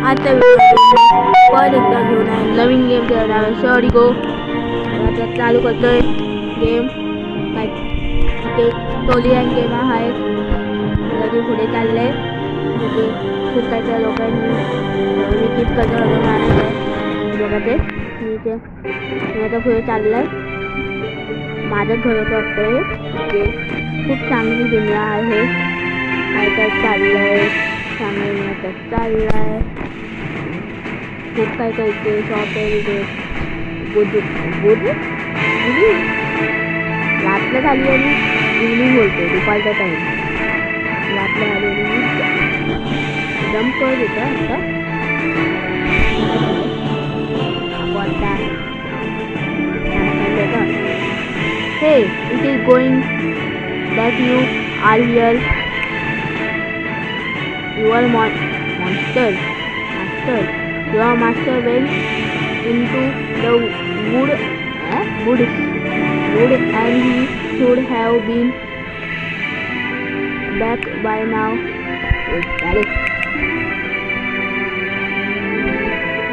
आता परत एकदा घेऊन आहे नवीन गेम घेऊन आहे सॉरी गो. आता चालू करतोय गेम. काय ते टोली आणि गेम आहे ते पुढे चालले. म्हणजे खूप काही त्या लोकांनी मी कीप करतो बघा ते मी आता पुढे चाललंय. माझं घर असं वाटतंय ते खूप चांगली दुनिया आहे. काय काय चाललंय चांगलं चाललंय. खूप काय काय ते शॉप आहे बुध रात्र झाली आणि इव्हनिंग बोलते दुपारचा टाईम. रात्र झाली आणि जम्प करत होता आता Hey, it is going that you are here. You are monster. Your master went into the wood and he should have been back by now.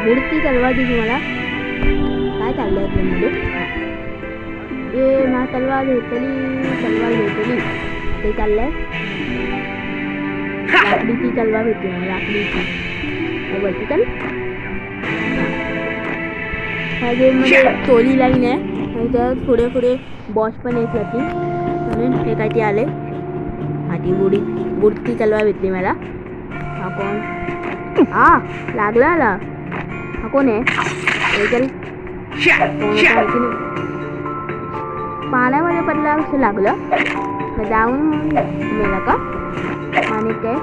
मूर्ती तलवार दिली मला. काय चाललंय गेममध्ये? मला तलवार भेटली ते चाललंय. लाकडीची तलवार भेटली मला लाकडीची वरती चल. ह्या गेममध्ये टोली लाईन आहे आणि त्यात पुढे पुढे बॉस पण एक होती म्हणून हे काय ते आले. हा ती बुडती तलवार भेटली मला. हा कोण? लागला आला. हा कोण आहे? चल पाण्यामध्ये पडला असं लागलं जाऊन मेला का? आणि काय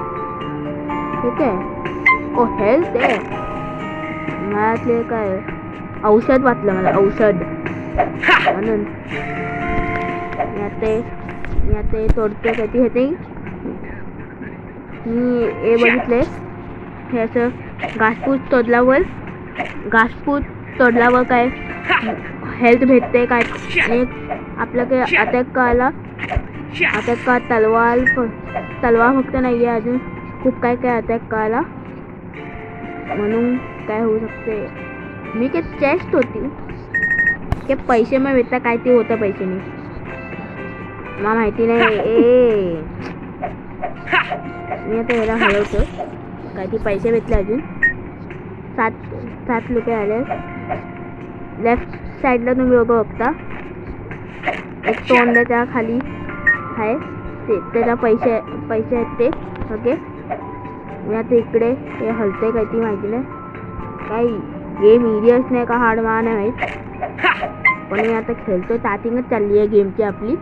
ठीक आहे. ओ हेल्थ आहे मला ते काय औषध वाटलं मला औषध म्हणून मी आता तोडते कधी हे मी हे बघितले. हे असं घासपूस तोडल्यावर काय हेल्थ भेटते काय आणि आपलं काही अटॅक का तलवार फक्त नाही आहे अजून खूप काय काय अटॅक करायला म्हणून काय होऊ शकते. मी काय चेस्ट होती की पैसे मग भेटता काय ते होतं पैसे नाही मला माहिती नाही. मी आता ह्याला हलवतो काय ते पैसे भेटले अजून 7 रुपये आले. लेफ्ट साईडला तुम्ही बघता एक तोंड त्या खाली आहे ते त्याचा पैसे आहेत ते ओके. मी आता इकडे हे हलते काय ती माहिती नाही काही गेम इरियस नाही का हार्ड मान आहे माहीत पण मी आता खेळतो. स्टार्टिंगच चालली आहे गेमची आपली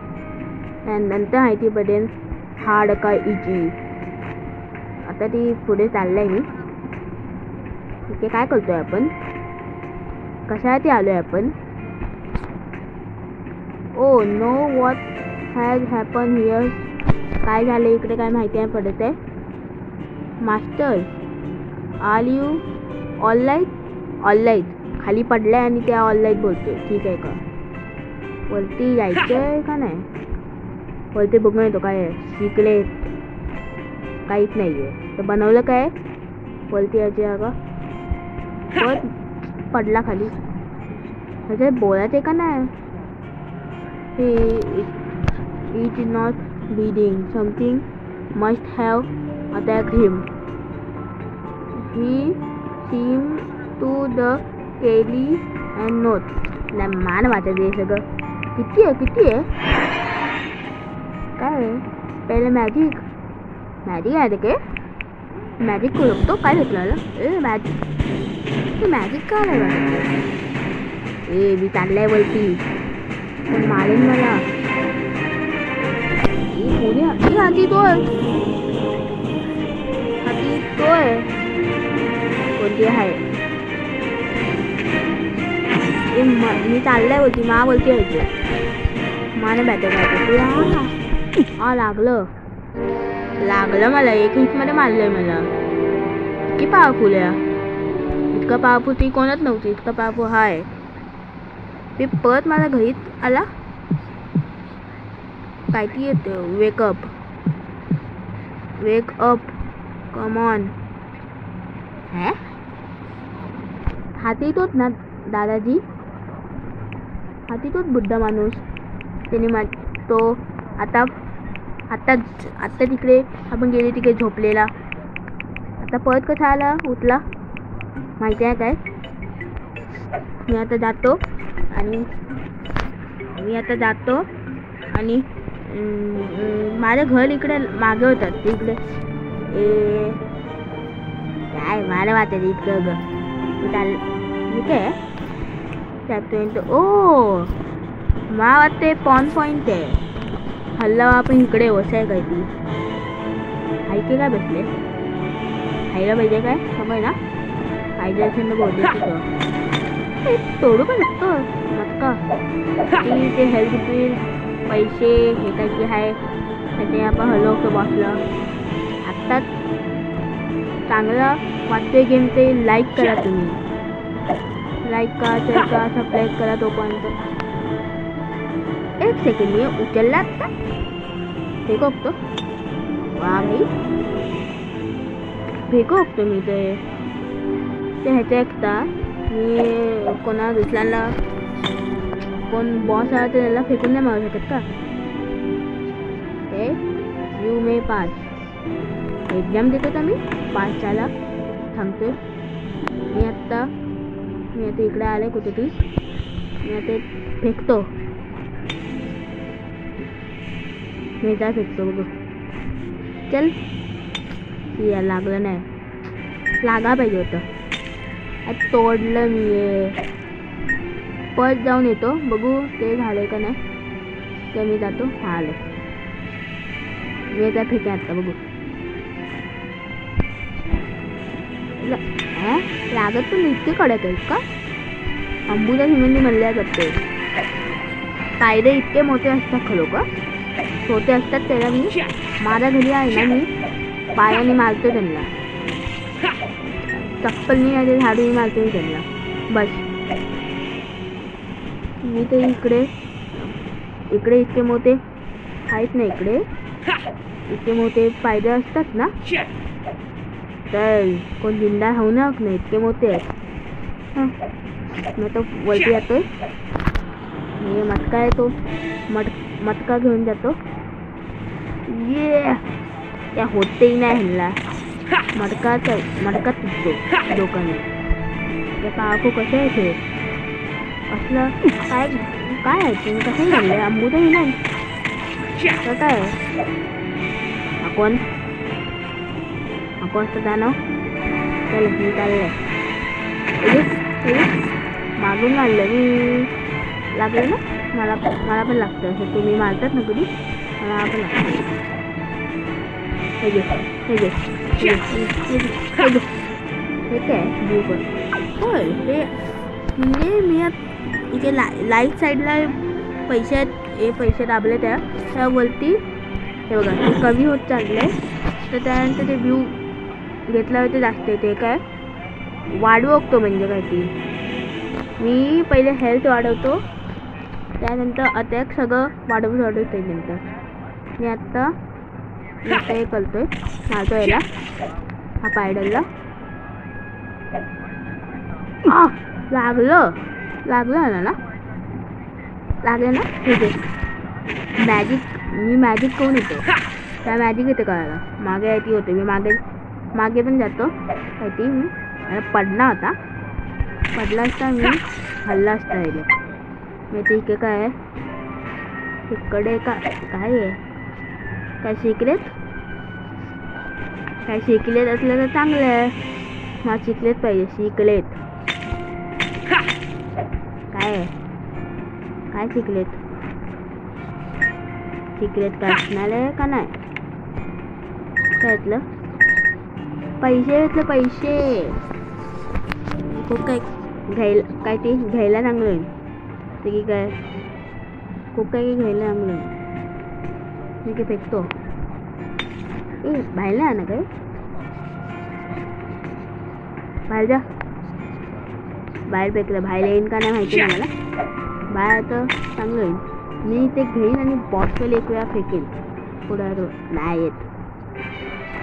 नंतर माहिती पडेल हार्ड का इजी. आता ती पुढे चाललंय मी. ठीक आहे काय करतोय आपण कशासाठी आलोय आपण? Oh know what has happen here. काय झालं इकडे काय माहिती नाही पडत आहे. मास्टर आर यू ऑलराईट खाली पडलाय आणि त्या ऑलराईट बोलतोय ठीक आहे का? वरती जायचंय का नाही? वरती बघून येतो काय शिकले काहीच नाही आहे तर बनवलं काय वरती यायचे का? वर पडला खाली म्हणजे बोलायचं का नाही? It is not bleeding. Something must have attacked him. He seemed to the Kelly and note. मान वाटत हे सगळं किती आहे काय पहिले मॅजिक आहे ते मॅजिक करू शकतो काय घेतलं मॅजिक काय आहे मी चाललंय वरती पण मारेन मला. हाती तो आहे कोणती आहे मी चाललंय बोलती मा बोलती आहे मान बॅटर लागलं मला एक हिट मध्ये मारलंय मला. किती पॉवरफुल आहे इतका पॉवरफुल ती कोणच नव्हती इतका पॉवरफुल हाय. मी परत माझ्या घरीत आला काय ती येतं वेक अप कम ऑन. हाती तोच ना दादाजी, हाती तोच बुड्ढा माणूस. त्याने तो आता आता आता तिकडे आपण गेले तिकडे झोपलेला, आता परत कसा आला उठला माहिती आहे काय? मी आता जातो आणि माझं घर इकडे मागे होतं तिकडे. काय मला वाटतं इतकं ग ठीक आहे त्यापर्यंत. ओ मला वाटते पॉइंट आहे. हल्ला आपण इकडे वसाय काय ती ऐके काय बसले खायला पाहिजे काय समज ना पाहिजे असेल ना बोलते तिथं तोडू पण शकतो मग ते हेल्थ बिल पैसे हे काय की आहे त्याचे आपण हलवतो बसलं. आत्ता चांगला वाटतोय गेम ते लाईक करा तुम्ही, लाईक करा सबस्क्राईब करा. तोपर्यंत एक सेकंड मी उचलला आता फेको बघतो. वा भाई फेको बघतो मी ते ह्याच्या एकटा मी कोणा दुसऱ्याला कोण बॉस आहे त्याला फेकून नाही मारू शकत का? हे यू मे पास एक्झाम देतो का मी पासच्याला थांबतो. मी आता इकडे आले कुठेतरी. मी आता फेकतो मी जा फेकतो बघू. चल या लागलं नाही, लागा पाहिजे होतं. तोडलं मी. परत जाऊन येतो बघू ते झालंय का नाही. तर मी जातो. हा आलं मी आता फेके आता बघू. लागत पण इतके कडक आहेत का? अंबुजा हिमंदी म्हणल्या जाते. कायदे इतके मोठे असतात खरोखर छोटे असतात. त्याला मी माझ्या घरी आहे ना मी पायाने मारतो त्यांना, चप्पलनी आणि झाडून मारतो त्यांना बस. मी तर इकडे इतके मोठे आहेत ना इतके मोठे पायदे असतात ना तर कोण जिंदा होणार नाही इतके मोठे आहेत. मी तो वरती जातोय. मी मटका येतो मटका घेऊन जातो. ये त्या होतेही नाही ह्यांना मटका तुटतो लोकांनी. त्याचा आखू कसं आहे ते असलं काय आहे ते कसं झालं अंबुदा नाही तर काय आपण असं जाणं चल मी चाललंय. मागून मारलं मी लागलं ना मला पण लागतं असं. तुम्ही मारतात ना कधी मला पण लागतं. हे काय ब्लू पण होय हे मी इथे लाईट साईडला पैसे आहेत. हे पैसे दाबले त्यावरती हे बघा ते कमी होत चाललंय. तर त्यानंतर ते व्ह्यू घेतल्यावर ते जास्त येते काय वाढवतो म्हणजे काय ती. मी पहिले हेल्थ वाढवतो त्यानंतर अटॅक सगळं वाढवतो त्यानंतर. मी आत्ता हे करतोय मारतो याला हा पायडलला. लागलं ना ठीक आहे. मॅजिक कोण येतो त्या मॅजिक येते कळायला मागे आहे ती होते. मी मागे पण जातो आहे ती. मी पडला असता मी हल्ला असता यायला. मी ते इकडे काय आहे इकडे काय आहे काय शिकलेत असलं तर चांगलं आहे. मला शिकलेत पाहिजे शिकलेत काय शिकलेत काय असणार आहे का नाही काय घेतलं पैसे खूप काय घ्यायला चांगलं होईल ते की काय खूप काही घ्यायला चांगलं होईल. मी काय फेकतो बाहेर आहे ना काय बाहेर जा बाहेर फेकलं बाहेर येईन का नाही माहिती नाही मला. बाहेर तर चांगलं होईल. मी ते घेईन आणि बॉटल एक वेळा फेकेन पुढं नाही येत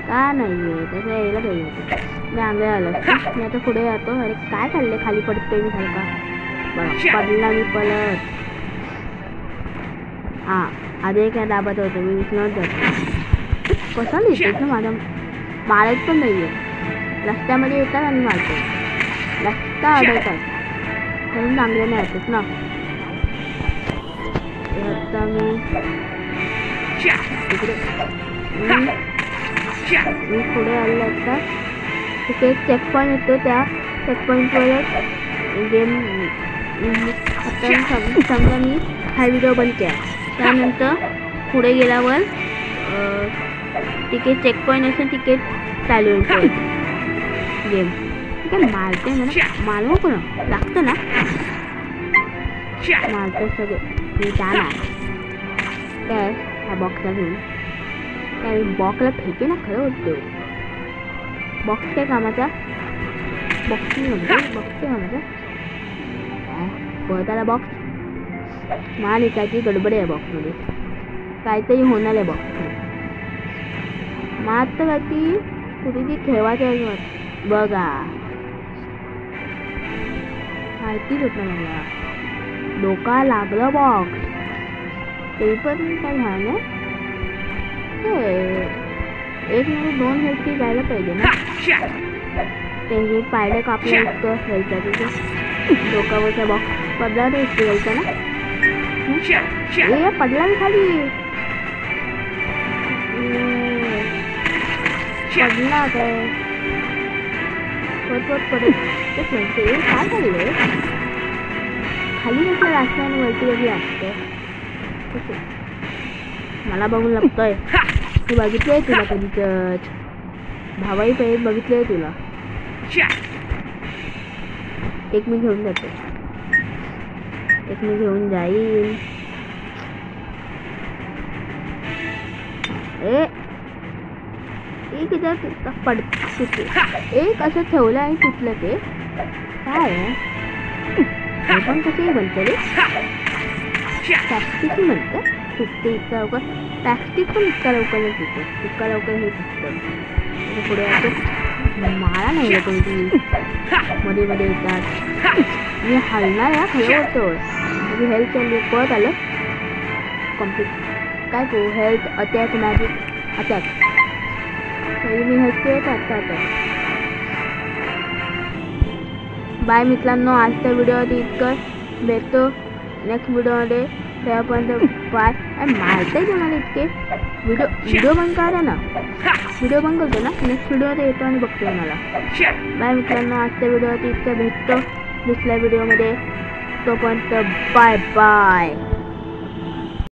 का नाही आहे तसं यायला पाहिजे. मी आंबे आलं मी आता पुढे जातो. अरे काय चाललंय खाली पडतोय मी सारखा. बरं पडला मी पलट. हां आधी काय दाबत होतो मी विसरत जातो. कसं लिहितोस ना माझा मारत पण नाही आहे. रस्त्यामध्ये येतात आणि मारतो. रस्ता अडवतात म्हणून चांगल्याने येतात ना. आता मी तिकडे मी पुढे आले. आता तिथे एक चेक पॉईंट येतो. त्या चेक पॉईंटवरच गेम आता समजा मी हा व्हिडिओ बंद केला. त्यानंतर पुढे गेल्यावर तिथे चेक पॉईंट असेल तिथे चालू होईल गेम. ठीक आहे मारते मला मालू नको ना लागतं ना मारतं सगळे. मी जाणार काय ह्या बॉक्सला घेऊन काय बॉक्सला फेके ना खरं होते. बॉक्स काय कामाचा बॉक्स बॉक्स कामाचा पळताला बॉक्स मान एकाची गडबड आहे. बॉक्समध्ये काहीतरी होणार आहे. बॉक्समध्ये मात्र काय ती कुठे ती ठेवायचं बघा माहितीच होत ना मला. डोका लागलं बॉक्स ते पण काय झालं एक म्हणजे 2 हेल्थची जायला पाहिजे ना. ते पायडं कापलं इतकं हेल्थचं तिथे डोकावरचा बॉक्स पडला तर इतकं हेल्थ ना. पडला मी खाली पडला काय पडत काय चाललंय खाली नसलं लागतं आणि वरती कधी असतं. मला बघून लागतोय. तू बघितलंय तुला कधीच भावाई पाहिजे बघितलंय तुला. एक मी घेऊन जातो. एक मी घेऊन जाईन. एक इथं पड एक असं ठेवलं आणि तुटलं ते काय आहे. पण कसे म्हणतं रे प्लॅस्टिक म्हणतं तुटते इतका लवकर. प्लॅस्टिक पण इतका लवकर नाही तुटत. इतका लवकर हे तुटतं. पुढे असं मला नाही येत मध्ये मध्ये येतात. मी हलणार या खरं होतो. माझी हेल्थ चालली पळत आलं कम्प्लीट. काय तू हेल्थ अटॅक मॅजिक अटॅक तरी मी हेल्थ केलं आता अटॅक. बाय मित्रांनो आजच्या व्हिडिओमध्ये इतकं. भेटतो नेक्स्ट व्हिडिओमध्ये. त्यापर्यंत बाय. आणि मारताय तुम्हाला इतके व्हिडिओ बंद करा ना. व्हिडिओ बंद करतो ना नेक्स्ट व्हिडिओमध्ये येतो आणि बघतो मला. बाय मित्रांनो आजच्या व्हिडिओमध्ये इतकं. भेटतो दुसऱ्या व्हिडिओमध्ये. तोपर्यंत बाय बाय.